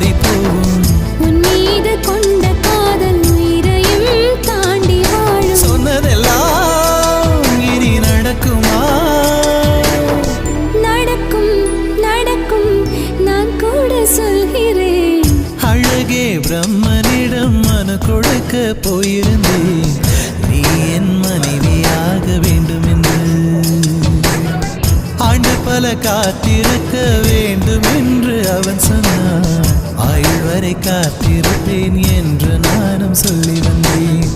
ஓடி போகும். உன் மீது கொண்ட காதல் உயிரையும் தாண்டி வாழும். சொன்னதெல்லாம் இனி நடக்குமா? நடக்கும் நடக்கும் நான் கூட சொல்கிறேன். அழகே பிரம்மனிடம் மனு கொடுக்க போயிருந்தேன், நீ என் மனைவியாக வேண்டும் என்று. ஆண்டு பல காத்திருக்க வேண்டும் என்று அவன் சொன்னான். ஆயுள் வரை காத்திருப்பேன் என்று நானும் சொல்லி வந்தேன்.